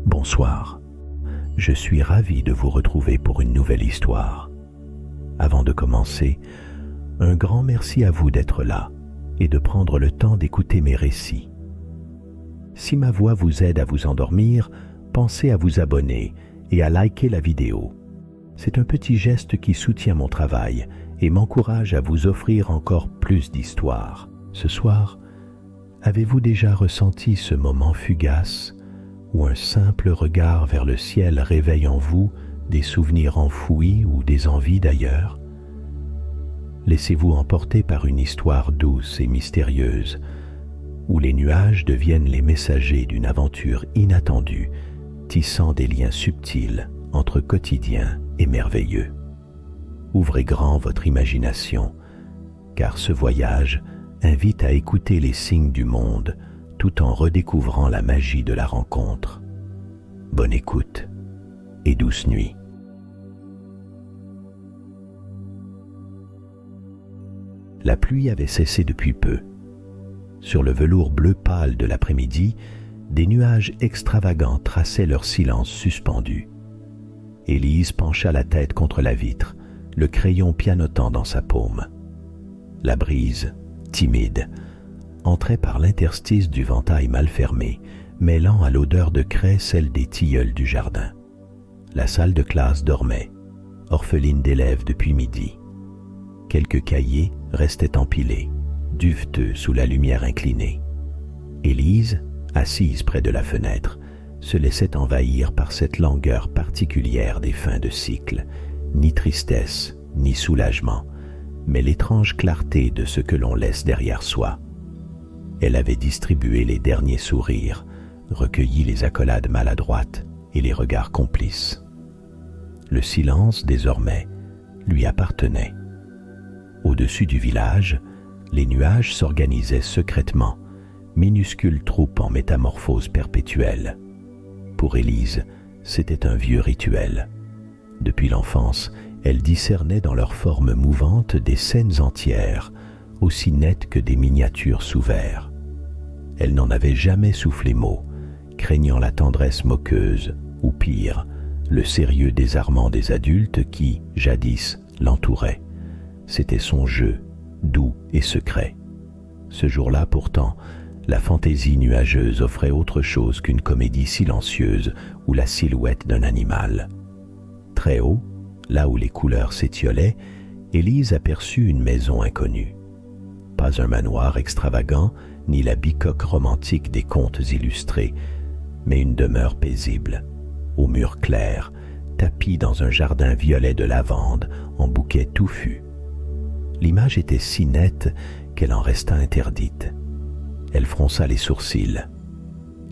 Bonsoir, je suis ravi de vous retrouver pour une nouvelle histoire. Avant de commencer, un grand merci à vous d'être là et de prendre le temps d'écouter mes récits. Si ma voix vous aide à vous endormir, pensez à vous abonner et à liker la vidéo. C'est un petit geste qui soutient mon travail et m'encourage à vous offrir encore plus d'histoires. Ce soir, avez-vous déjà ressenti ce moment fugace où un simple regard vers le ciel réveille en vous des souvenirs enfouis ou des envies d'ailleurs? Laissez-vous emporter par une histoire douce et mystérieuse, où les nuages deviennent les messagers d'une aventure inattendue, tissant des liens subtils entre quotidien et merveilleux. Ouvrez grand votre imagination, car ce voyage invite à écouter les signes du monde tout en redécouvrant la magie de la rencontre. Bonne écoute et douce nuit. La pluie avait cessé depuis peu. Sur le velours bleu pâle de l'après-midi, des nuages extravagants traçaient leur silence suspendu. Élise pencha la tête contre la vitre, le crayon pianotant dans sa paume. La brise, timide, entrait par l'interstice du ventail mal fermé, mêlant à l'odeur de craie celle des tilleuls du jardin. La salle de classe dormait, orpheline d'élèves depuis midi. Quelques cahiers restaient empilés, duveteux sous la lumière inclinée. Élise, assise près de la fenêtre, se laissait envahir par cette langueur particulière des fins de cycle, ni tristesse, ni soulagement, mais l'étrange clarté de ce que l'on laisse derrière soi. Elle avait distribué les derniers sourires, recueilli les accolades maladroites et les regards complices. Le silence, désormais, lui appartenait. Au-dessus du village, les nuages s'organisaient secrètement, minuscules troupes en métamorphose perpétuelle. Pour Élise, c'était un vieux rituel. Depuis l'enfance, elle discernait dans leurs formes mouvantes des scènes entières, aussi nettes que des miniatures sous verre. Elle n'en avait jamais soufflé mot, craignant la tendresse moqueuse, ou pire, le sérieux désarmant des adultes qui, jadis, l'entouraient. C'était son jeu, doux et secret. Ce jour-là, pourtant, la fantaisie nuageuse offrait autre chose qu'une comédie silencieuse ou la silhouette d'un animal. Très haut, là où les couleurs s'étiolaient, Élise aperçut une maison inconnue. Pas un manoir extravagant, ni la bicoque romantique des contes illustrés, mais une demeure paisible, aux murs clairs, tapis dans un jardin violet de lavande en bouquets touffus. L'image était si nette qu'elle en resta interdite. Elle fronça les sourcils.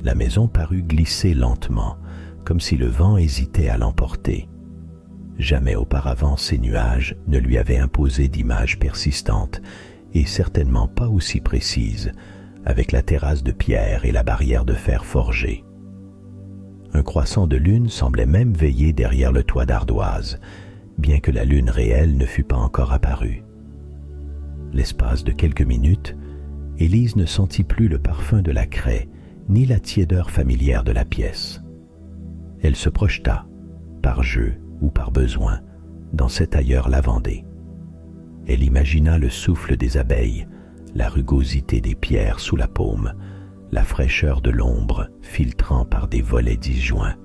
La maison parut glisser lentement, comme si le vent hésitait à l'emporter. Jamais auparavant ces nuages ne lui avaient imposé d'images persistantes, et certainement pas aussi précises, avec la terrasse de pierre et la barrière de fer forgé. Un croissant de lune semblait même veiller derrière le toit d'ardoise, bien que la lune réelle ne fût pas encore apparue. L'espace de quelques minutes, Élise ne sentit plus le parfum de la craie, ni la tiédeur familière de la pièce. Elle se projeta, par jeu ou par besoin, dans cet ailleurs lavandé. Elle imagina le souffle des abeilles, la rugosité des pierres sous la paume, la fraîcheur de l'ombre filtrant par des volets disjoints.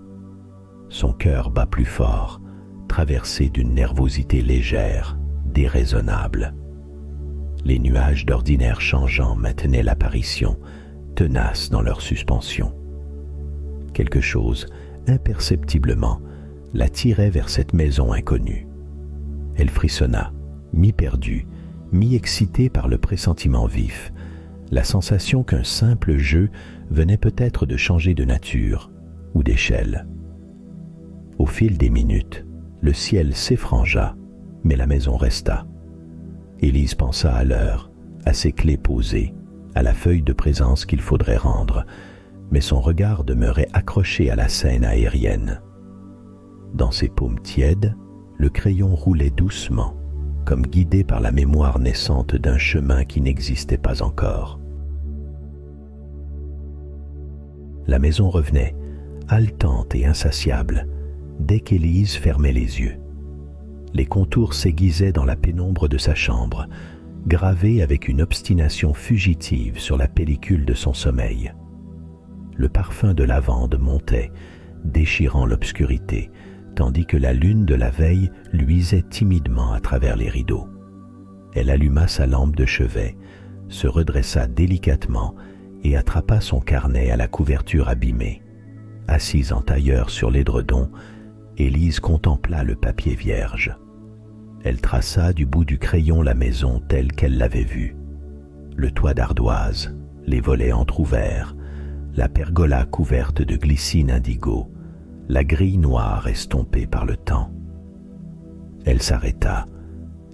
Son cœur bat plus fort, traversé d'une nervosité légère, déraisonnable. Les nuages d'ordinaire changeants maintenaient l'apparition, tenaces dans leur suspension. Quelque chose, imperceptiblement, la tirait vers cette maison inconnue. Elle frissonna, mi-perdue, mi-excitée par le pressentiment vif, la sensation qu'un simple jeu venait peut-être de changer de nature ou d'échelle. Au fil des minutes, le ciel s'effrangea, mais la maison resta. Élise pensa à l'heure, à ses clés posées, à la feuille de présence qu'il faudrait rendre, mais son regard demeurait accroché à la scène aérienne. Dans ses paumes tièdes, le crayon roulait doucement, comme guidé par la mémoire naissante d'un chemin qui n'existait pas encore. La maison revenait, haletante et insatiable, dès qu'Élise fermait les yeux. Les contours s'aiguisaient dans la pénombre de sa chambre, gravés avec une obstination fugitive sur la pellicule de son sommeil. Le parfum de lavande montait, déchirant l'obscurité, tandis que la lune de la veille luisait timidement à travers les rideaux. Elle alluma sa lampe de chevet, se redressa délicatement et attrapa son carnet à la couverture abîmée. Assise en tailleur sur l'édredon, Élise contempla le papier vierge. Elle traça du bout du crayon la maison telle qu'elle l'avait vue. Le toit d'ardoise, les volets entr'ouverts, la pergola couverte de glycine indigo, la grille noire estompée par le temps. Elle s'arrêta,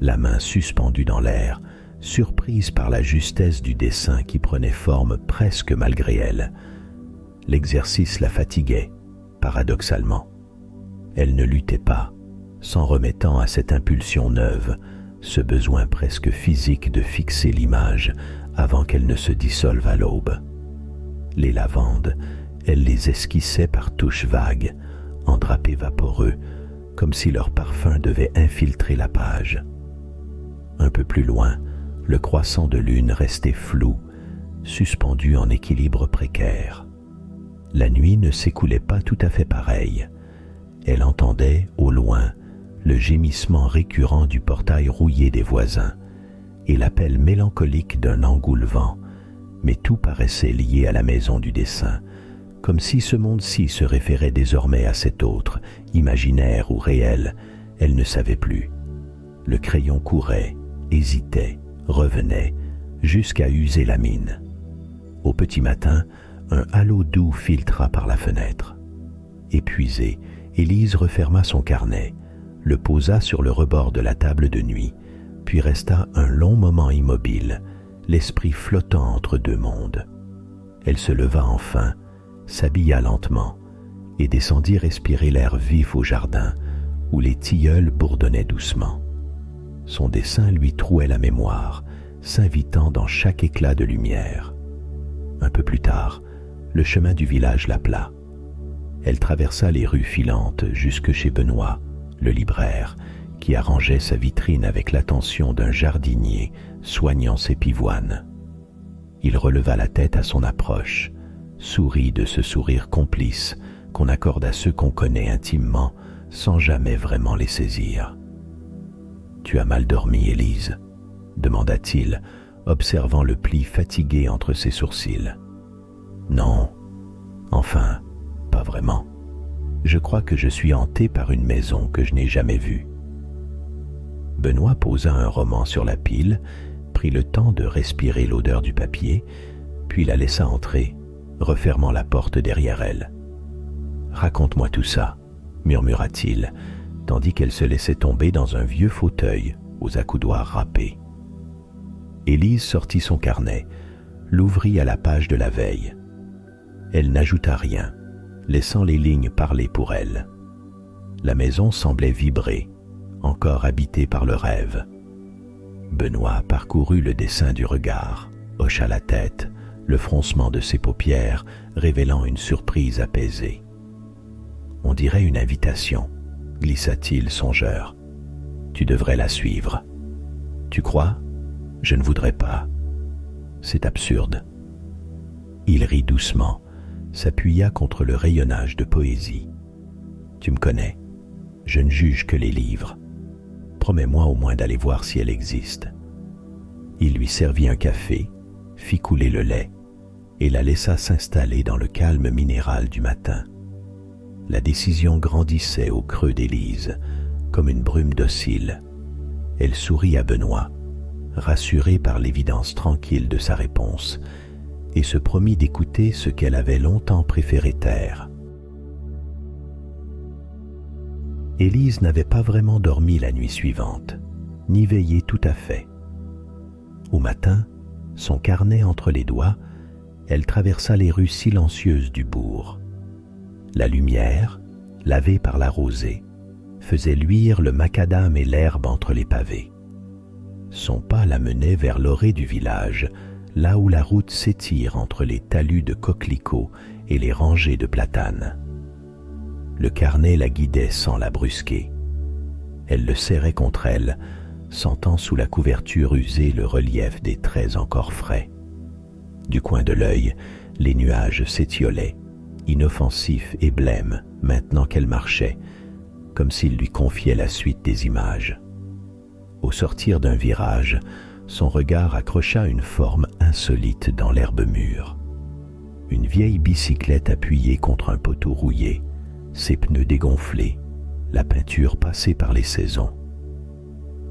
la main suspendue dans l'air, surprise par la justesse du dessin qui prenait forme presque malgré elle. L'exercice la fatiguait, paradoxalement. Elle ne luttait pas, s'en remettant à cette impulsion neuve, ce besoin presque physique de fixer l'image avant qu'elle ne se dissolve à l'aube. Les lavandes, elle les esquissait par touches vagues, en drapés vaporeux, comme si leur parfum devait infiltrer la page. Un peu plus loin, le croissant de lune restait flou, suspendu en équilibre précaire. La nuit ne s'écoulait pas tout à fait pareille. Elle entendait, au loin, le gémissement récurrent du portail rouillé des voisins et l'appel mélancolique d'un engoulevent, mais tout paraissait lié à la maison du dessin, comme si ce monde-ci se référait désormais à cet autre, imaginaire ou réel, elle ne savait plus. Le crayon courait, hésitait, revenait, jusqu'à user la mine. Au petit matin, un halo doux filtra par la fenêtre. Épuisée, Élise referma son carnet, le posa sur le rebord de la table de nuit, puis resta un long moment immobile, l'esprit flottant entre deux mondes. Elle se leva enfin, s'habilla lentement et descendit respirer l'air vif au jardin où les tilleuls bourdonnaient doucement. Son dessin lui trouait la mémoire, s'invitant dans chaque éclat de lumière. Un peu plus tard, le chemin du village l'appela. Elle traversa les rues filantes jusque chez Benoît, le libraire, qui arrangeait sa vitrine avec l'attention d'un jardinier soignant ses pivoines. Il releva la tête à son approche, sourit de ce sourire complice qu'on accorde à ceux qu'on connaît intimement sans jamais vraiment les saisir. « Tu as mal dormi, Élise ?» demanda-t-il, observant le pli fatigué entre ses sourcils. « Non, enfin, pas vraiment. Je crois que je suis hanté par une maison que je n'ai jamais vue. » Benoît posa un roman sur la pile, prit le temps de respirer l'odeur du papier, puis la laissa entrer, refermant la porte derrière elle. « Raconte-moi tout ça, » murmura-t-il, tandis qu'elle se laissait tomber dans un vieux fauteuil aux accoudoirs râpés. Élise sortit son carnet, l'ouvrit à la page de la veille. Elle n'ajouta rien, laissant les lignes parler pour elle. La maison semblait vibrer, encore habitée par le rêve. Benoît parcourut le dessin du regard, hocha la tête, le froncement de ses paupières révélant une surprise apaisée. « On dirait une invitation, » glissa-t-il songeur. « Tu devrais la suivre. »« Tu crois ? Je ne voudrais pas. C'est absurde. » Il rit doucement, s'appuya contre le rayonnage de poésie. « Tu me connais, je ne juge que les livres. Promets-moi au moins d'aller voir si elle existe. » Il lui servit un café, fit couler le lait et la laissa s'installer dans le calme minéral du matin. La décision grandissait au creux d'Élise, comme une brume docile. Elle sourit à Benoît, rassurée par l'évidence tranquille de sa réponse, et se promit d'écouter ce qu'elle avait longtemps préféré taire. Élise n'avait pas vraiment dormi la nuit suivante, ni veillé tout à fait. Au matin, son carnet entre les doigts, elle traversa les rues silencieuses du bourg. La lumière, lavée par la rosée, faisait luire le macadam et l'herbe entre les pavés. Son pas la menait vers l'orée du village, là où la route s'étire entre les talus de coquelicots et les rangées de platanes. Le carnet la guidait sans la brusquer. Elle le serrait contre elle, sentant sous la couverture usée le relief des traits encore frais. Du coin de l'œil, les nuages s'étiolaient, inoffensifs et blêmes, maintenant qu'elle marchait, comme s'ils lui confiaient la suite des images. Au sortir d'un virage, son regard accrocha une forme insolite dans l'herbe mûre. Une vieille bicyclette appuyée contre un poteau rouillé, ses pneus dégonflés, la peinture passée par les saisons.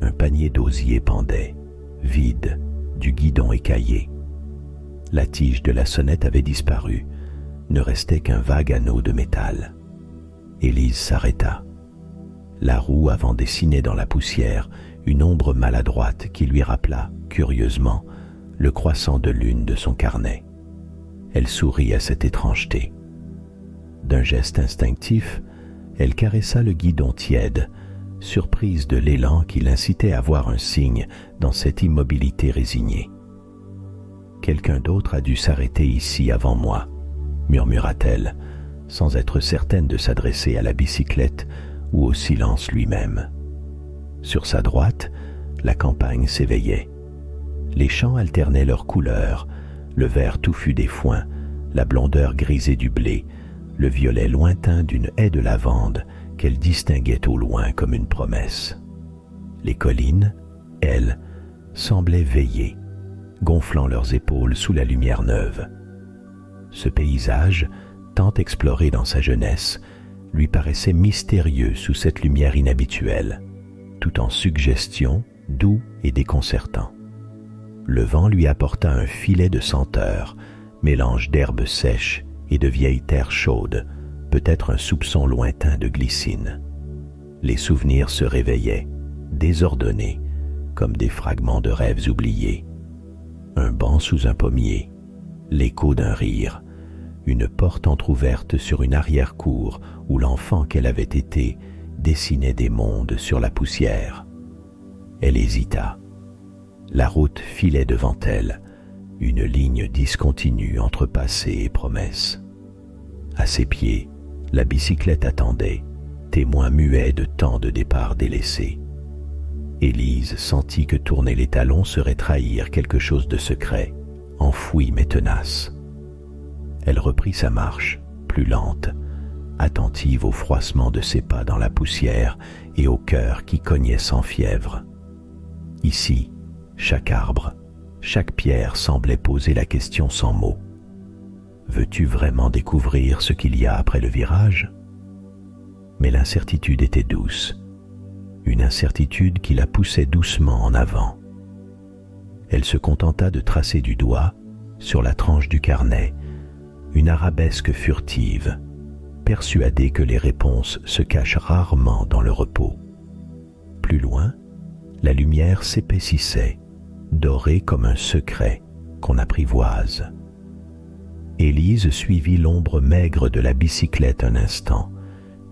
Un panier d'osier pendait, vide, du guidon écaillé. La tige de la sonnette avait disparu, ne restait qu'un vague anneau de métal. Élise s'arrêta. La roue avant dessinait dans la poussière une ombre maladroite qui lui rappela, curieusement, le croissant de lune de son carnet. Elle sourit à cette étrangeté. D'un geste instinctif, elle caressa le guidon tiède, surprise de l'élan qui l'incitait à voir un signe dans cette immobilité résignée. « Quelqu'un d'autre a dû s'arrêter ici avant moi », murmura-t-elle, sans être certaine de s'adresser à la bicyclette ou au silence lui-même. Sur sa droite, la campagne s'éveillait. Les champs alternaient leurs couleurs, le vert touffu des foins, la blondeur grisée du blé, le violet lointain d'une haie de lavande qu'elle distinguait au loin comme une promesse. Les collines, elles, semblaient veiller, gonflant leurs épaules sous la lumière neuve. Ce paysage, tant exploré dans sa jeunesse, lui paraissait mystérieux sous cette lumière inhabituelle, tout en suggestion, doux et déconcertant. Le vent lui apporta un filet de senteurs, mélange d'herbes sèches et de vieilles terres chaudes, peut-être un soupçon lointain de glycine. Les souvenirs se réveillaient, désordonnés, comme des fragments de rêves oubliés. Un banc sous un pommier, l'écho d'un rire, une porte entr'ouverte sur une arrière-cour où l'enfant qu'elle avait été dessinait des mondes sur la poussière. Elle hésita. La route filait devant elle, une ligne discontinue entre passé et promesse. À ses pieds, la bicyclette attendait, témoin muet de tant de départs délaissés. Élise sentit que tourner les talons serait trahir quelque chose de secret, enfoui mais tenace. Elle reprit sa marche, plus lente, attentive au froissement de ses pas dans la poussière et au cœur qui cognait sans fièvre. Ici, chaque arbre, chaque pierre semblait poser la question sans mots. Veux-tu vraiment découvrir ce qu'il y a après le virage ? Mais l'incertitude était douce, une incertitude qui la poussait doucement en avant. Elle se contenta de tracer du doigt, sur la tranche du carnet, une arabesque furtive, persuadée que les réponses se cachent rarement dans le repos. Plus loin, la lumière s'épaississait, dorée comme un secret qu'on apprivoise. Élise suivit l'ombre maigre de la bicyclette un instant,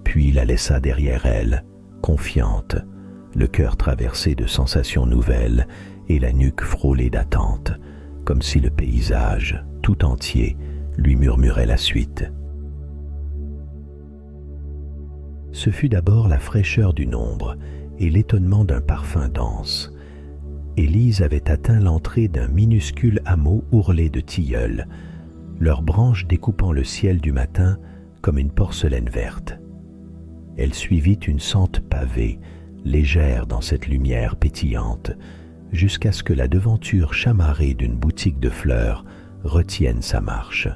puis la laissa derrière elle, confiante, le cœur traversé de sensations nouvelles et la nuque frôlée d'attente, comme si le paysage, tout entier, lui murmurait la suite. Ce fut d'abord la fraîcheur d'une ombre et l'étonnement d'un parfum dense. Élise avait atteint l'entrée d'un minuscule hameau ourlé de tilleuls, leurs branches découpant le ciel du matin comme une porcelaine verte. Elle suivit une sente pavée, légère dans cette lumière pétillante, jusqu'à ce que la devanture chamarrée d'une boutique de fleurs retienne sa marche.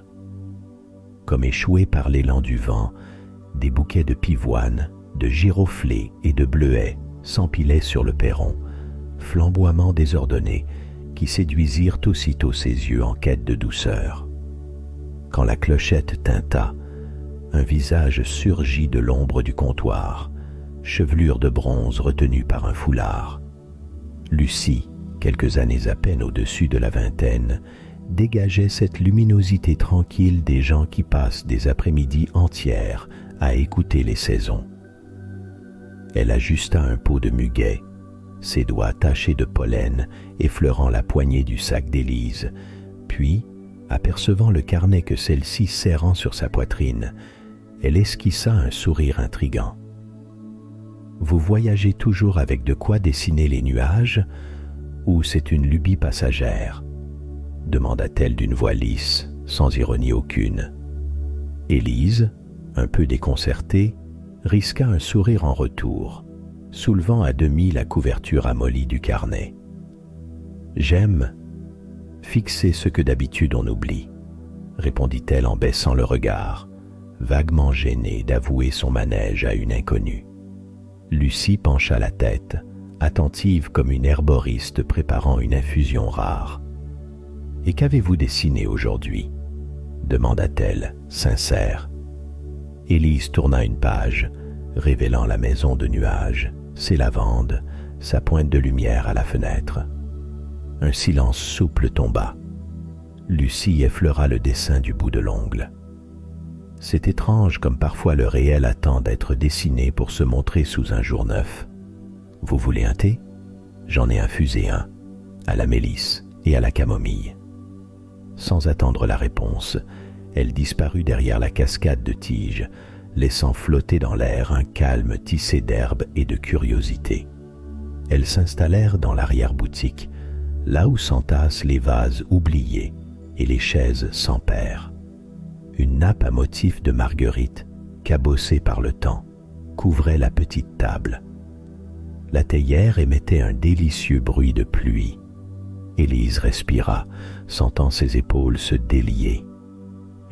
Comme échoués par l'élan du vent, des bouquets de pivoines, de giroflées et de bleuets s'empilaient sur le perron, flamboiements désordonnés qui séduisirent aussitôt ses yeux en quête de douceur. Quand la clochette tinta, un visage surgit de l'ombre du comptoir, chevelure de bronze retenue par un foulard. Lucie, quelques années à peine au-dessus de la vingtaine, dégageait cette luminosité tranquille des gens qui passent des après-midi entières à écouter les saisons. Elle ajusta un pot de muguet, ses doigts tachés de pollen effleurant la poignée du sac d'Élise, puis, apercevant le carnet que celle-ci serrant sur sa poitrine, Elle esquissa un sourire intrigant. « Vous voyagez toujours avec de quoi dessiner les nuages, ou c'est une lubie passagère ?» demanda-t-elle d'une voix lisse, sans ironie aucune. Élise, un peu déconcertée, risqua un sourire en retour, soulevant à demi la couverture amollie du carnet. « J'aime fixer ce que d'habitude on oublie, » répondit-elle en baissant le regard, vaguement gênée d'avouer son manège à une inconnue. Lucie pencha la tête, attentive comme une herboriste préparant une infusion rare. « Et qu'avez-vous dessiné aujourd'hui ?» demanda-t-elle, sincère. Élise tourna une page, révélant la maison de nuages, ses lavandes, sa pointe de lumière à la fenêtre. Un silence souple tomba. Lucie effleura le dessin du bout de l'ongle. C'est étrange comme parfois le réel attend d'être dessiné pour se montrer sous un jour neuf. Vous voulez un thé? J'en ai infusé un, à la mélisse et à la camomille. Sans attendre la réponse, elle disparut derrière la cascade de tiges, laissant flotter dans l'air un calme tissé d'herbes et de curiosité. Elles s'installèrent dans l'arrière-boutique, là où s'entassent les vases oubliés et les chaises sans paire. Une nappe à motifs de marguerite, cabossée par le temps, couvrait la petite table. La théière émettait un délicieux bruit de pluie. Élise respira, sentant ses épaules se délier.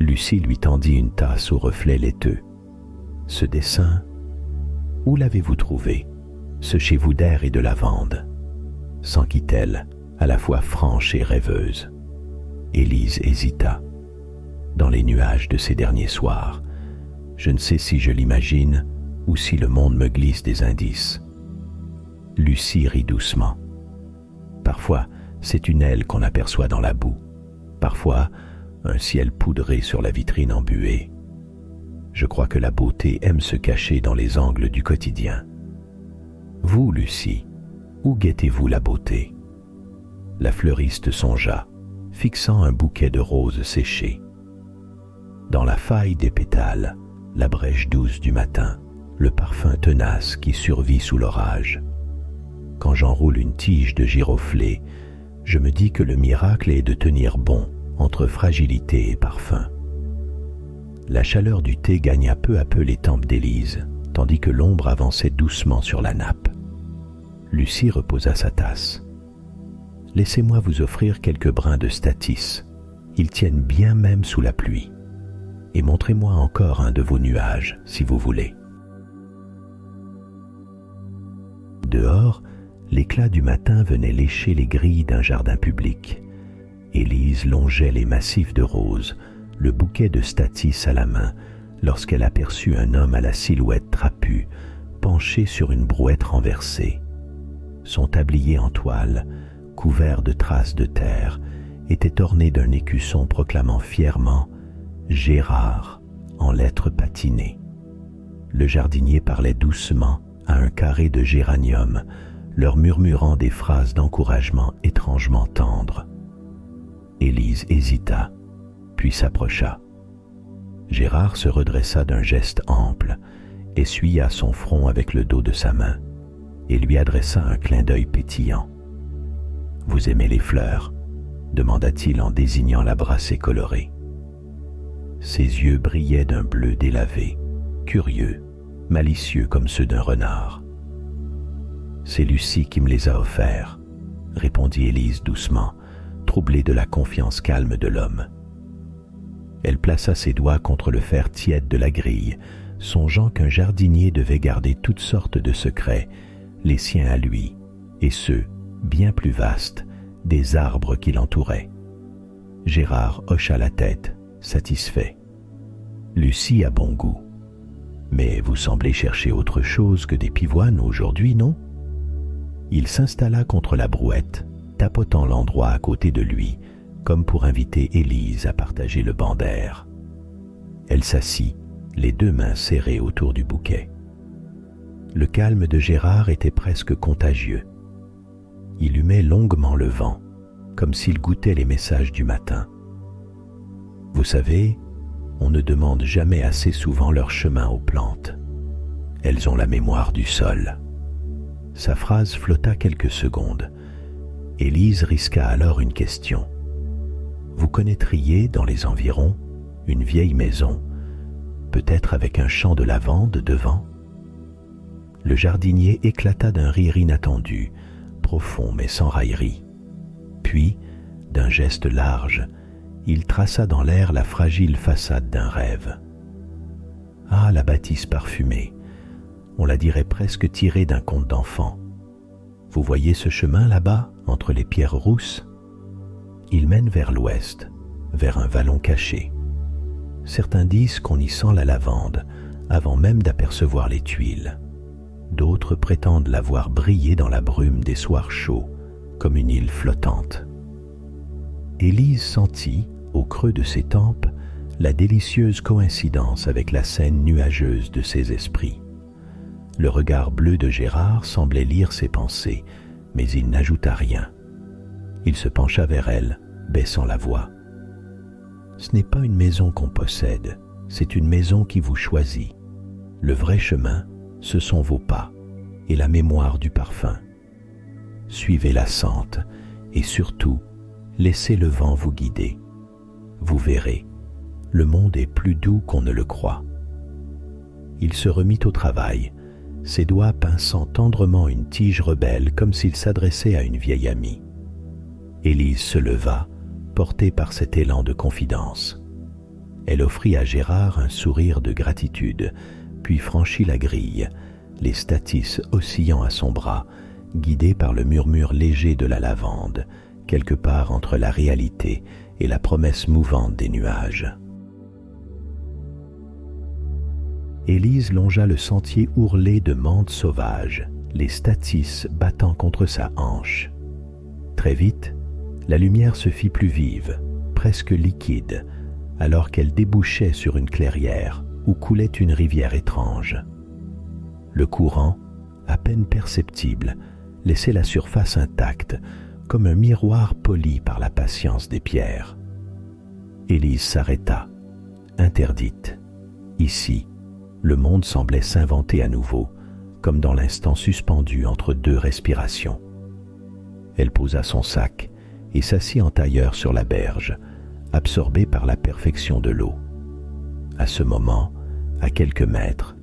Lucie lui tendit une tasse au reflet laiteux. « Ce dessin, où l'avez-vous trouvé, ce chez vous d'air et de lavande ?» s'enquit-elle, à la fois franche et rêveuse. Élise hésita. Dans les nuages de ces derniers soirs, je ne sais si je l'imagine ou si le monde me glisse des indices. Lucie rit doucement. Parfois, c'est une aile qu'on aperçoit dans la boue. Parfois, un ciel poudré sur la vitrine embuée. Je crois que la beauté aime se cacher dans les angles du quotidien. Vous, Lucie, où guettez-vous la beauté? La fleuriste songea, fixant un bouquet de roses séchées. Dans la faille des pétales, la brèche douce du matin, le parfum tenace qui survit sous l'orage. Quand j'enroule une tige de giroflée, je me dis que le miracle est de tenir bon entre fragilité et parfum. La chaleur du thé gagna peu à peu les tempes d'Élise, tandis que l'ombre avançait doucement sur la nappe. Lucie reposa sa tasse. « Laissez-moi vous offrir quelques brins de statis. Ils tiennent bien même sous la pluie. Et montrez-moi encore un de vos nuages, si vous voulez. » Dehors, l'éclat du matin venait lécher les grilles d'un jardin public. Élise longeait les massifs de roses, le bouquet de statis à la main, lorsqu'elle aperçut un homme à la silhouette trapue, penché sur une brouette renversée. Son tablier en toile, couvert de traces de terre, était orné d'un écusson proclamant fièrement « Gérard » en lettres patinées. Le jardinier parlait doucement à un carré de géranium, leur murmurant des phrases d'encouragement étrangement tendres. Élise hésita, puis s'approcha. Gérard se redressa d'un geste ample, essuya son front avec le dos de sa main et lui adressa un clin d'œil pétillant. « Vous aimez les fleurs ?» demanda-t-il en désignant la brassée colorée. Ses yeux brillaient d'un bleu délavé, curieux, malicieux comme ceux d'un renard. « C'est Lucie qui me les a offerts, » répondit Élise doucement, troublée de la confiance calme de l'homme. Elle plaça ses doigts contre le fer tiède de la grille, songeant qu'un jardinier devait garder toutes sortes de secrets, les siens à lui, et ceux, bien plus vastes, des arbres qui l'entouraient. Gérard hocha la tête, satisfait. « Lucie a bon goût. Mais vous semblez chercher autre chose que des pivoines aujourd'hui, non ?» Il s'installa contre la brouette, tapotant l'endroit à côté de lui, comme pour inviter Élise à partager le banc d'air. Elle s'assit, les deux mains serrées autour du bouquet. Le calme de Gérard était presque contagieux. Il humait longuement le vent, comme s'il goûtait les messages du matin. « Vous savez, on ne demande jamais assez souvent leur chemin aux plantes. Elles ont la mémoire du sol. » Sa phrase flotta quelques secondes. Élise risqua alors une question. « Vous connaîtriez, dans les environs, une vieille maison, peut-être avec un champ de lavande devant ?» Le jardinier éclata d'un rire inattendu, profond mais sans raillerie. Puis, d'un geste large, il traça dans l'air la fragile façade d'un rêve. Ah, la bâtisse parfumée, on la dirait presque tirée d'un conte d'enfant. Vous voyez ce chemin là-bas, entre les pierres rousses ? Il mène vers l'ouest, vers un vallon caché. Certains disent qu'on y sent la lavande, avant même d'apercevoir les tuiles. D'autres prétendent la voir briller dans la brume des soirs chauds, comme une île flottante. Élise sentit, au creux de ses tempes, la délicieuse coïncidence avec la scène nuageuse de ses esprits. Le regard bleu de Gérard semblait lire ses pensées, mais il n'ajouta rien. Il se pencha vers elle, baissant la voix. « Ce n'est pas une maison qu'on possède, c'est une maison qui vous choisit. Le vrai chemin, ce sont vos pas et la mémoire du parfum. Suivez la sente et surtout, laissez le vent vous guider. Vous verrez, le monde est plus doux qu'on ne le croit. » Il se remit au travail, ses doigts pinçant tendrement une tige rebelle comme s'il s'adressait à une vieille amie. Élise se leva, portée par cet élan de confidence. Elle offrit à Gérard un sourire de gratitude, puis franchit la grille, les statices oscillant à son bras, guidée par le murmure léger de la lavande, quelque part entre la réalité et la promesse mouvante des nuages. Élise longea le sentier ourlé de menthes sauvages, les statices battant contre sa hanche. Très vite, la lumière se fit plus vive, presque liquide, alors qu'elle débouchait sur une clairière où coulait une rivière étrange. Le courant, à peine perceptible, laissait la surface intacte, comme un miroir poli par la patience des pierres. Élise s'arrêta, interdite. Ici, le monde semblait s'inventer à nouveau, comme dans l'instant suspendu entre deux respirations. Elle posa son sac et s'assit en tailleur sur la berge, absorbée par la perfection de l'eau. À ce moment, à quelques mètres,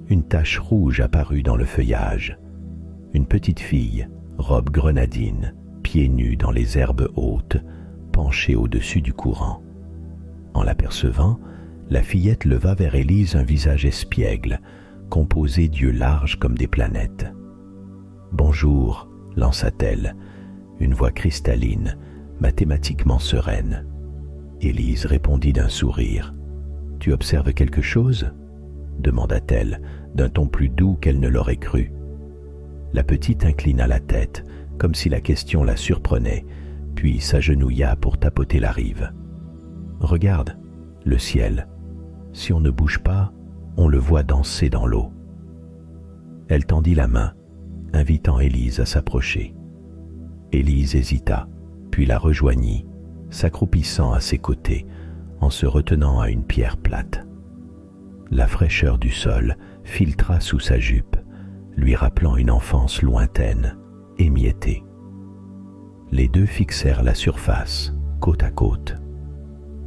une tache rouge apparut dans le feuillage. Une petite fille, robe grenadine, pieds nus dans les herbes hautes, penchée au-dessus du courant. En l'apercevant, la fillette leva vers Élise un visage espiègle, composé d'yeux larges comme des planètes. « Bonjour » lança-t-elle, une voix cristalline, mathématiquement sereine. Élise répondit d'un sourire. « Tu observes quelque chose ?» demanda-t-elle, d'un ton plus doux qu'elle ne l'aurait cru. La petite inclina la tête, comme si la question la surprenait, puis s'agenouilla pour tapoter la rive. « Regarde, le ciel. Si on ne bouge pas, on le voit danser dans l'eau. » Elle tendit la main, invitant Élise à s'approcher. Élise hésita, puis la rejoignit, s'accroupissant à ses côtés, en se retenant à une pierre plate. La fraîcheur du sol filtra sous sa jupe, lui rappelant une enfance lointaine, émiettée. Les deux fixèrent la surface, côte à côte.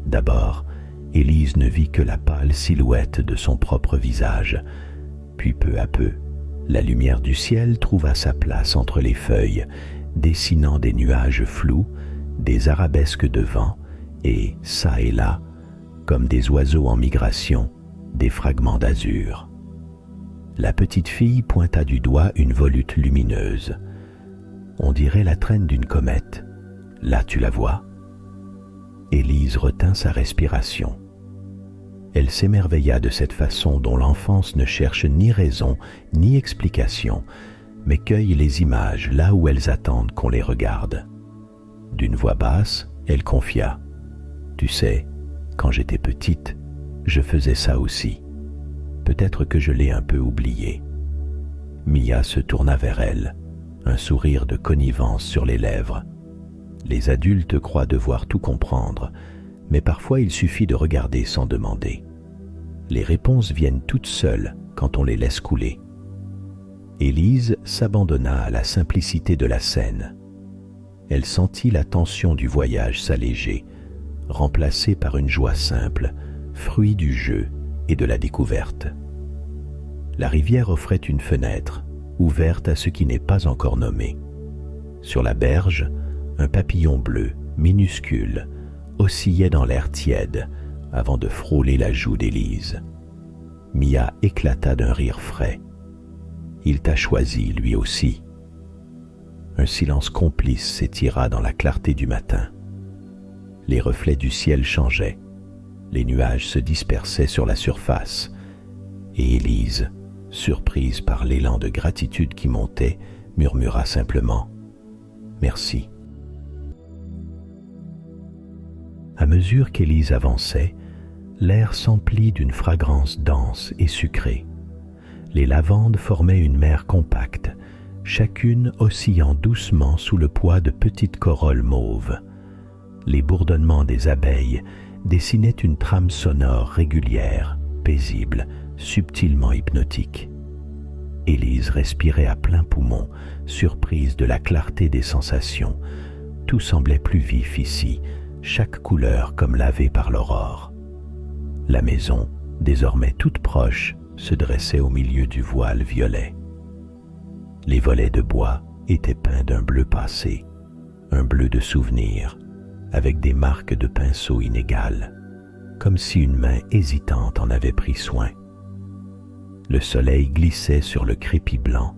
D'abord, Élise ne vit que la pâle silhouette de son propre visage, puis peu à peu, la lumière du ciel trouva sa place entre les feuilles, dessinant des nuages flous, des arabesques de vent et, çà et là, comme des oiseaux en migration, des fragments d'azur. La petite fille pointa du doigt une volute lumineuse. On dirait la traîne d'une comète. Là, tu la vois ? Élise retint sa respiration. Elle s'émerveilla de cette façon dont l'enfance ne cherche ni raison ni explication, mais cueille les images là où elles attendent qu'on les regarde. D'une voix basse, elle confia : « Tu sais, quand j'étais petite, je faisais ça aussi. Peut-être que je l'ai un peu oublié. » Mia se tourna vers elle, un sourire de connivence sur les lèvres. Les adultes croient devoir tout comprendre, mais parfois il suffit de regarder sans demander. Les réponses viennent toutes seules quand on les laisse couler. Élise s'abandonna à la simplicité de la scène. Elle sentit la tension du voyage s'alléger, remplacée par une joie simple, fruit du jeu et de la découverte. La rivière offrait une fenêtre, ouverte à ce qui n'est pas encore nommé. Sur la berge, un papillon bleu, minuscule, oscillait dans l'air tiède avant de frôler la joue d'Élise. Mia éclata d'un rire frais. Il t'a choisi, lui aussi. Un silence complice s'étira dans la clarté du matin. Les reflets du ciel changeaient. Les nuages se dispersaient sur la surface. Et Élise, surprise par l'élan de gratitude qui montait, murmura simplement « Merci ». À mesure qu'Élise avançait, l'air s'emplit d'une fragrance dense et sucrée. Les lavandes formaient une mer compacte, chacune oscillant doucement sous le poids de petites corolles mauves. Les bourdonnements des abeilles dessinaient une trame sonore régulière, paisible, subtilement hypnotique. Élise respirait à plein poumon, surprise de la clarté des sensations. Tout semblait plus vif ici, chaque couleur comme lavée par l'aurore. La maison, désormais toute proche, se dressait au milieu du voile violet. Les volets de bois étaient peints d'un bleu passé, un bleu de souvenir, avec des marques de pinceau inégales, comme si une main hésitante en avait pris soin. Le soleil glissait sur le crépi blanc,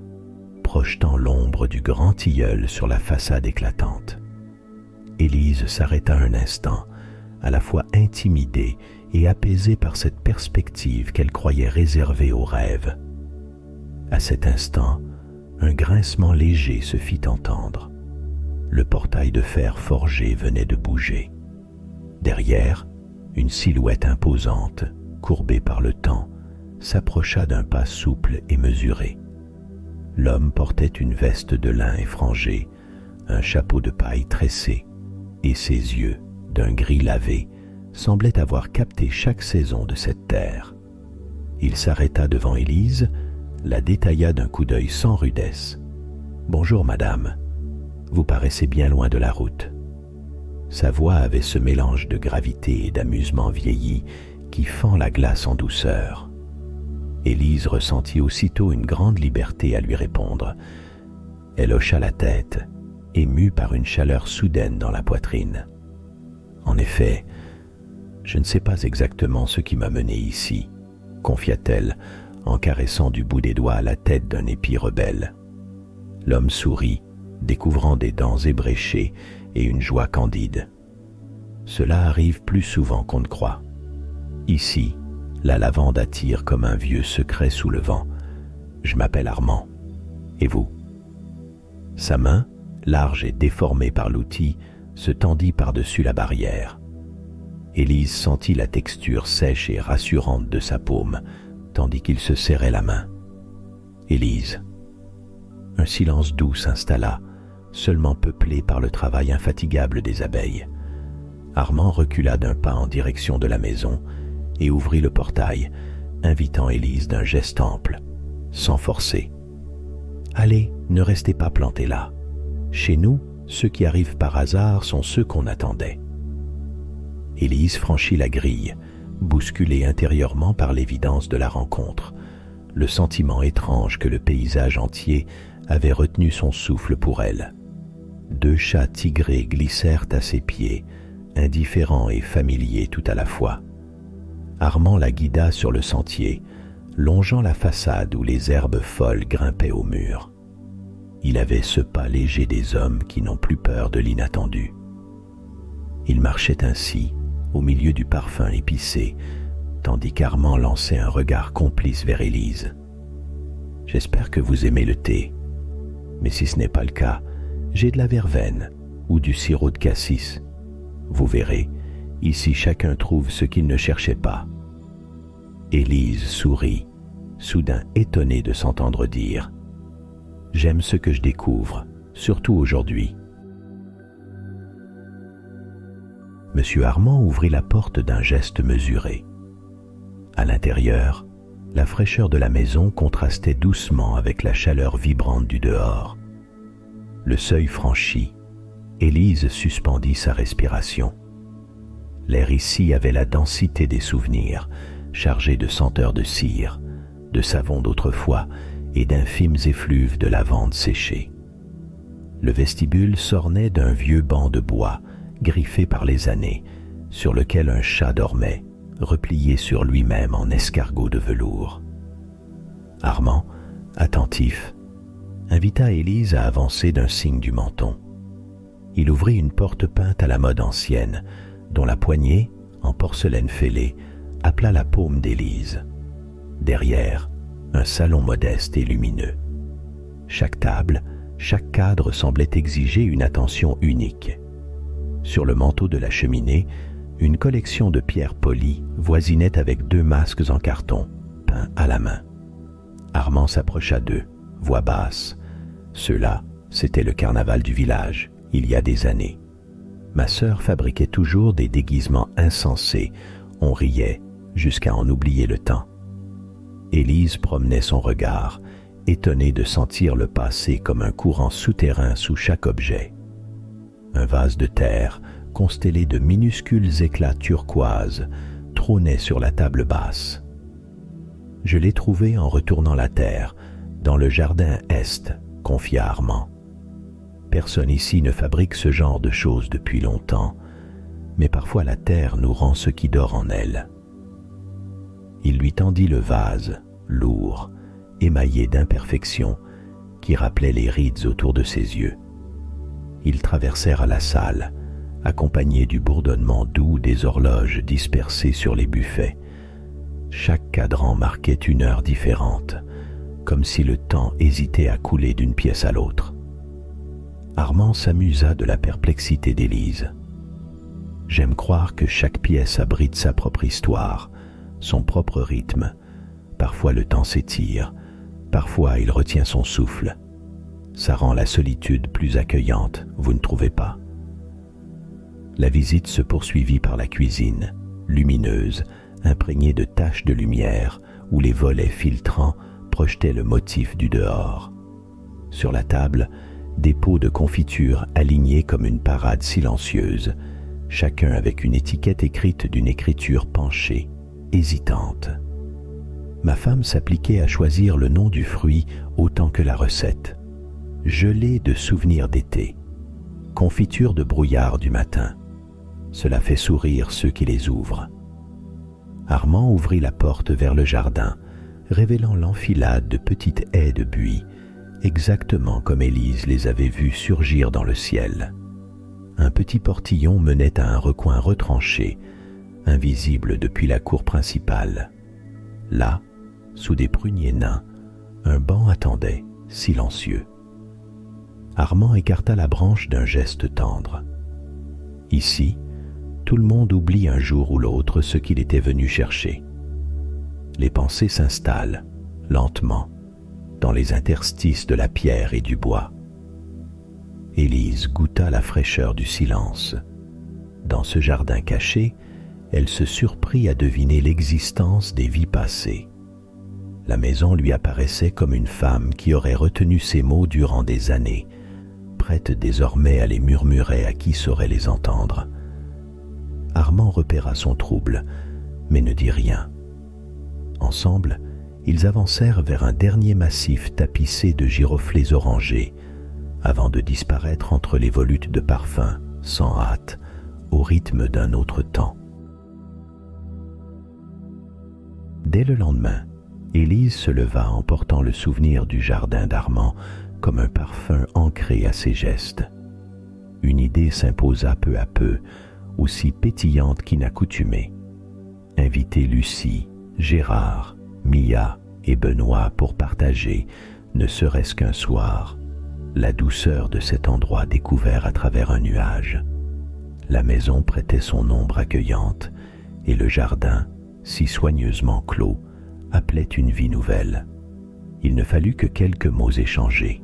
projetant l'ombre du grand tilleul sur la façade éclatante. Élise s'arrêta un instant, à la fois intimidée et apaisée par cette perspective qu'elle croyait réservée aux rêves. À cet instant, un grincement léger se fit entendre. Le portail de fer forgé venait de bouger. Derrière, une silhouette imposante, courbée par le temps, s'approcha d'un pas souple et mesuré. L'homme portait une veste de lin effrangée, un chapeau de paille tressé, et ses yeux, d'un gris lavé, semblaient avoir capté chaque saison de cette terre. Il s'arrêta devant Élise, la détailla d'un coup d'œil sans rudesse. « Bonjour, madame. Vous paraissez bien loin de la route. » Sa voix avait ce mélange de gravité et d'amusement vieilli qui fend la glace en douceur. Élise ressentit aussitôt une grande liberté à lui répondre. Elle hocha la tête, émue par une chaleur soudaine dans la poitrine. En effet, je ne sais pas exactement ce qui m'a mené ici, confia-t-elle en caressant du bout des doigts la tête d'un épi rebelle. L'homme sourit, découvrant des dents ébréchées et une joie candide. Cela arrive plus souvent qu'on ne croit. Ici, la lavande attire comme un vieux secret sous le vent. Je m'appelle Armand. Et vous ? Sa main, large et déformée par l'outil, se tendit par-dessus la barrière. Élise sentit la texture sèche et rassurante de sa paume, tandis qu'il se serrait la main. Élise. Un silence doux s'installa, seulement peuplé par le travail infatigable des abeilles. Armand recula d'un pas en direction de la maison et ouvrit le portail, invitant Élise d'un geste ample, sans forcer. « Allez, ne restez pas plantés là. Chez nous, ceux qui arrivent par hasard sont ceux qu'on attendait. » Élise franchit la grille, bousculée intérieurement par l'évidence de la rencontre, le sentiment étrange que le paysage entier avait retenu son souffle pour elle. 2 chats tigrés glissèrent à ses pieds, indifférents et familiers tout à la fois. Armand la guida sur le sentier, longeant la façade où les herbes folles grimpaient au mur. Il avait ce pas léger des hommes qui n'ont plus peur de l'inattendu. Il marchait ainsi, au milieu du parfum épicé, tandis qu'Armand lançait un regard complice vers Élise. « J'espère que vous aimez le thé, mais si ce n'est pas le cas, j'ai de la verveine ou du sirop de cassis. Vous verrez, ici chacun trouve ce qu'il ne cherchait pas. » Élise sourit, soudain étonnée de s'entendre dire « J'aime ce que je découvre, surtout aujourd'hui. » M. Armand ouvrit la porte d'un geste mesuré. À l'intérieur, la fraîcheur de la maison contrastait doucement avec la chaleur vibrante du dehors. Le seuil franchi, Élise suspendit sa respiration. L'air ici avait la densité des souvenirs, chargé de senteurs de cire, de savon d'autrefois et d'infimes effluves de lavande séchée. Le vestibule s'ornait d'un vieux banc de bois, griffé par les années, sur lequel un chat dormait, replié sur lui-même en escargot de velours. Armand, attentif, invita Élise à avancer d'un signe du menton. Il ouvrit une porte peinte à la mode ancienne, dont la poignée, en porcelaine fêlée, appela la paume d'Élise. Derrière, un salon modeste et lumineux. Chaque table, chaque cadre semblait exiger une attention unique. Sur le manteau de la cheminée, une collection de pierres polies voisinait avec 2 masques en carton, peints à la main. Armand s'approcha d'eux, voix basse. Ceux-là, c'était le carnaval du village, il y a des années. Ma sœur fabriquait toujours des déguisements insensés. On riait jusqu'à en oublier le temps. Élise promenait son regard, étonnée de sentir le passé comme un courant souterrain sous chaque objet. Un vase de terre, constellé de minuscules éclats turquoises, trônait sur la table basse. Je l'ai trouvé en retournant la terre, dans le jardin est, confia Armand. Personne ici ne fabrique ce genre de choses depuis longtemps, mais parfois la terre nous rend ce qui dort en elle. Il lui tendit le vase, lourd, émaillé d'imperfections, qui rappelait les rides autour de ses yeux. Ils traversèrent la salle, accompagnés du bourdonnement doux des horloges dispersées sur les buffets. Chaque cadran marquait une heure différente, comme si le temps hésitait à couler d'une pièce à l'autre. Armand s'amusa de la perplexité d'Élise. J'aime croire que chaque pièce abrite sa propre histoire, son propre rythme. Parfois le temps s'étire, parfois il retient son souffle. Ça rend la solitude plus accueillante, vous ne trouvez pas? La visite se poursuivit par la cuisine, lumineuse, imprégnée de taches de lumière, où les volets filtrants projetaient le motif du dehors. Sur la table, des pots de confiture alignés comme une parade silencieuse, chacun avec une étiquette écrite d'une écriture penchée, hésitante. Ma femme s'appliquait à choisir le nom du fruit autant que la recette. Gelée de souvenirs d'été, confiture de brouillard du matin. Cela fait sourire ceux qui les ouvrent. Armand ouvrit la porte vers le jardin, révélant l'enfilade de petites haies de buis, exactement comme Élise les avait vues surgir dans le ciel. Un petit portillon menait à un recoin retranché, invisible depuis la cour principale. Là, sous des pruniers nains, un banc attendait, silencieux. Armand écarta la branche d'un geste tendre. Ici, tout le monde oublie un jour ou l'autre ce qu'il était venu chercher. Les pensées s'installent, lentement, dans les interstices de la pierre et du bois. Élise goûta la fraîcheur du silence. Dans ce jardin caché, elle se surprit à deviner l'existence des vies passées. La maison lui apparaissait comme une femme qui aurait retenu ses mots durant des années, prête désormais à les murmurer à qui saurait les entendre. Armand repéra son trouble, mais ne dit rien. Ensemble, ils avancèrent vers un dernier massif tapissé de giroflées orangées, avant de disparaître entre les volutes de parfums, sans hâte, au rythme d'un autre temps. Dès le lendemain, Élise se leva en portant le souvenir du jardin d'Armand comme un parfum ancré à ses gestes. Une idée s'imposa peu à peu, aussi pétillante qu'inaccoutumée. Inviter Lucie, Gérard, Mia et Benoît pour partager, ne serait-ce qu'un soir, la douceur de cet endroit découvert à travers un nuage. La maison prêtait son ombre accueillante et le jardin, si soigneusement clos, appelait une vie nouvelle. Il ne fallut que quelques mots échangés.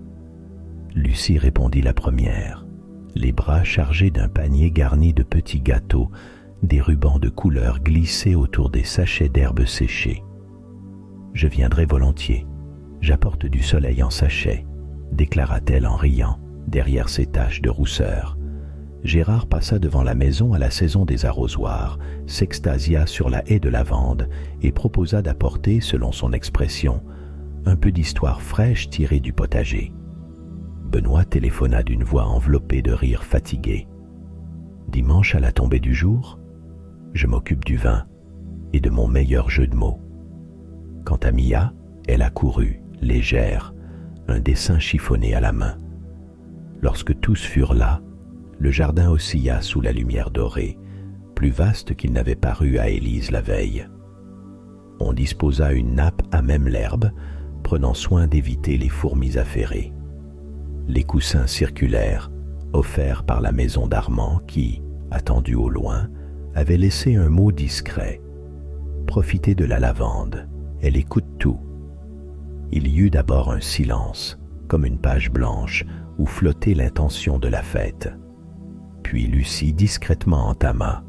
Lucie répondit la première. les bras chargés d'un panier garni de petits gâteaux, des rubans de couleur glissés autour des sachets d'herbes séchées. « Je viendrai volontiers. J'apporte du soleil en sachet, » déclara-t-elle en riant, derrière ses taches de rousseur. Gérard passa devant la maison à la saison des arrosoirs, s'extasia sur la haie de lavande et proposa d'apporter, selon son expression, un peu d'histoire fraîche tirée du potager. Benoît téléphona d'une voix enveloppée de rires fatigués. « Dimanche à la tombée du jour, je m'occupe du vin et de mon meilleur jeu de mots. » Quant à Mia, elle accourut, légère, un dessin chiffonné à la main. Lorsque tous furent là, le jardin oscilla sous la lumière dorée, plus vaste qu'il n'avait paru à Élise la veille. On disposa une nappe à même l'herbe, prenant soin d'éviter les fourmis affairées. Les coussins circulaires, offerts par la maison d'Armand qui, attendu au loin, avait laissé un mot discret. « Profitez de la lavande, elle écoute tout. » Il y eut d'abord un silence, comme une page blanche où flottait l'intention de la fête. Puis Lucie discrètement entama.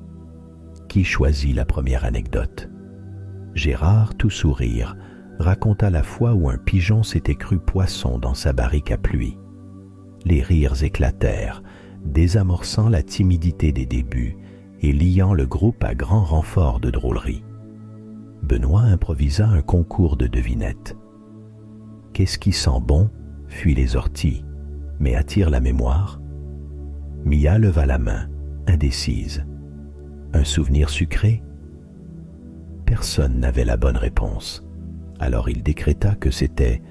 Qui choisit la première anecdote? Gérard, tout sourire, raconta la fois où un pigeon s'était cru poisson dans sa barrique à pluie. Les rires éclatèrent, désamorçant la timidité des débuts et liant le groupe à grand renfort de drôlerie. Benoît improvisa un concours de devinettes. « Qu'est-ce qui sent bon ?» fuit les orties, mais attire la mémoire. Mia leva la main, indécise. « Un souvenir sucré ?» Personne n'avait la bonne réponse. Alors il décréta que c'était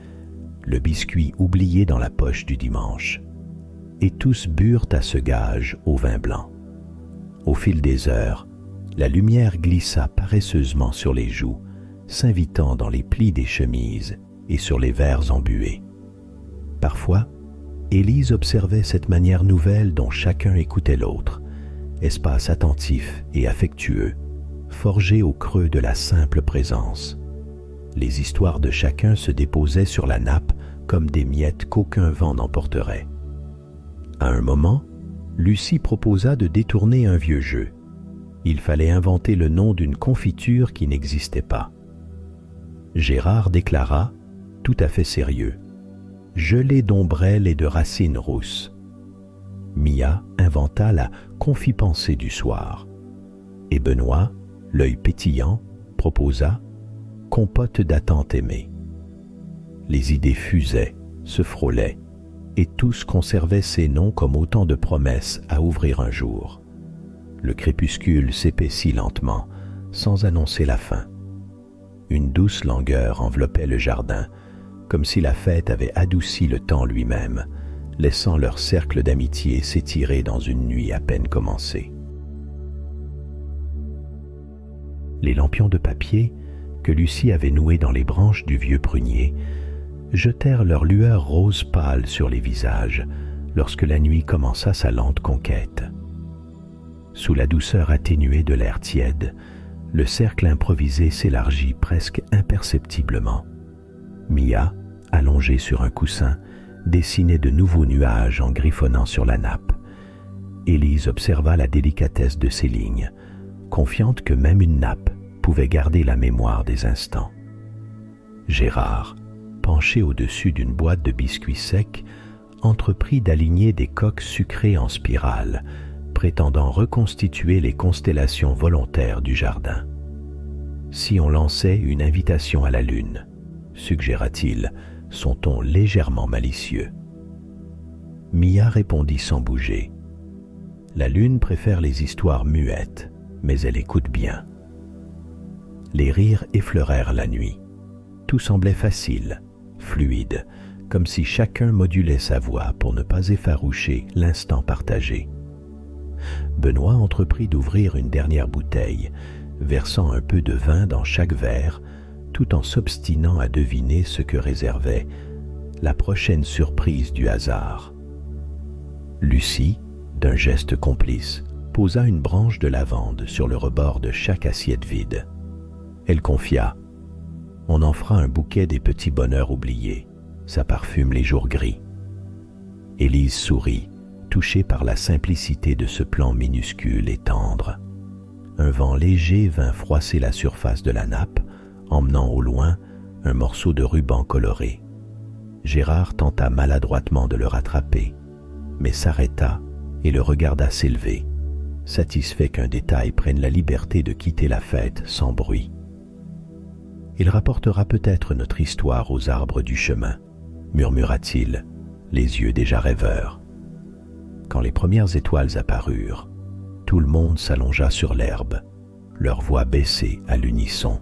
le biscuit oublié dans la poche du dimanche. Et tous burent à ce gage au vin blanc. Au fil des heures, la lumière glissa paresseusement sur les joues, s'invitant dans les plis des chemises et sur les verres embués. Parfois, Élise observait cette manière nouvelle dont chacun écoutait l'autre, espace attentif et affectueux, forgé au creux de la simple présence. Les histoires de chacun se déposaient sur la nappe comme des miettes qu'aucun vent n'emporterait. À un moment, Lucie proposa de détourner un vieux jeu. Il fallait inventer le nom d'une confiture qui n'existait pas. Gérard déclara, tout à fait sérieux, « gelée d'ombrelle et de racines rousses ». Mia inventa la confit-pensée du soir. Et Benoît, l'œil pétillant, proposa « compote d'attente aimée ». Les idées fusaient, se frôlaient, et tous conservaient ces noms comme autant de promesses à ouvrir un jour. Le crépuscule s'épaissit lentement, sans annoncer la fin. Une douce langueur enveloppait le jardin, comme si la fête avait adouci le temps lui-même, laissant leur cercle d'amitié s'étirer dans une nuit à peine commencée. Les lampions de papier, que Lucie avait noués dans les branches du vieux prunier, jetèrent leur lueur rose pâle sur les visages lorsque la nuit commença sa lente conquête. Sous la douceur atténuée de l'air tiède, le cercle improvisé s'élargit presque imperceptiblement. Mia, allongée sur un coussin, dessinait de nouveaux nuages en griffonnant sur la nappe. Élise observa la délicatesse de ses lignes, confiante que même une nappe pouvait garder la mémoire des instants. Gérard, penché au-dessus d'une boîte de biscuits secs, entreprit d'aligner des coques sucrées en spirale, prétendant reconstituer les constellations volontaires du jardin. Si on lançait une invitation à la lune, suggéra-t-il, son ton légèrement malicieux. Mia répondit sans bouger. La lune préfère les histoires muettes, mais elle écoute bien. Les rires effleurèrent la nuit. Tout semblait facile, fluide, comme si chacun modulait sa voix pour ne pas effaroucher l'instant partagé. Benoît entreprit d'ouvrir une dernière bouteille, versant un peu de vin dans chaque verre, tout en s'obstinant à deviner ce que réservait la prochaine surprise du hasard. Lucie, d'un geste complice, posa une branche de lavande sur le rebord de chaque assiette vide. Elle confia « On en fera un bouquet des petits bonheurs oubliés, ça parfume les jours gris. » Élise sourit, touché par la simplicité de ce plan minuscule et tendre. Un vent léger vint froisser la surface de la nappe, emmenant au loin un morceau de ruban coloré. Gérard tenta maladroitement de le rattraper, mais s'arrêta et le regarda s'élever, satisfait qu'un détail prenne la liberté de quitter la fête sans bruit. Il rapportera peut-être notre histoire aux arbres du chemin, murmura-t-il, les yeux déjà rêveurs. Quand les premières étoiles apparurent, tout le monde s'allongea sur l'herbe, leurs voix baissées à l'unisson.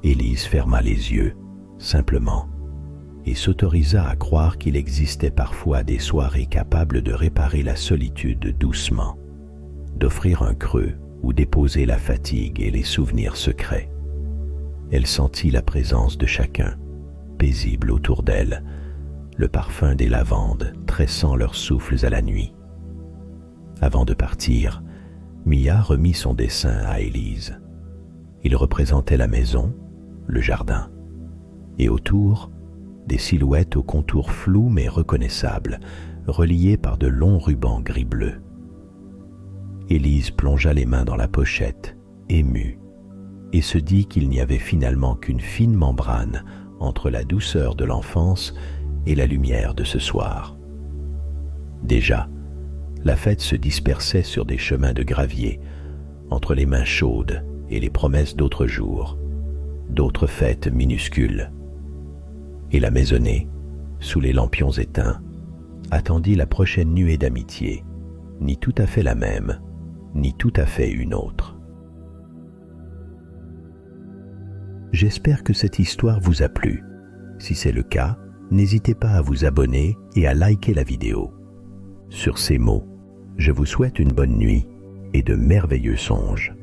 Élise ferma les yeux, simplement, et s'autorisa à croire qu'il existait parfois des soirées capables de réparer la solitude doucement, d'offrir un creux où déposer la fatigue et les souvenirs secrets. Elle sentit la présence de chacun, paisible autour d'elle, le parfum des lavandes tressant leurs souffles à la nuit. Avant de partir, Mia remit son dessin à Élise. Il représentait la maison, le jardin, et autour, des silhouettes aux contours flous mais reconnaissables, reliées par de longs rubans gris-bleu. Élise plongea les mains dans la pochette, émue, et se dit qu'il n'y avait finalement qu'une fine membrane entre la douceur de l'enfance et la lumière de ce soir. Déjà, la fête se dispersait sur des chemins de gravier, entre les mains chaudes et les promesses d'autres jours, d'autres fêtes minuscules. Et la maisonnée, sous les lampions éteints, attendit la prochaine nuée d'amitié, ni tout à fait la même, ni tout à fait une autre. J'espère que cette histoire vous a plu. Si c'est le cas, n'hésitez pas à vous abonner et à liker la vidéo. Sur ces mots, je vous souhaite une bonne nuit et de merveilleux songes.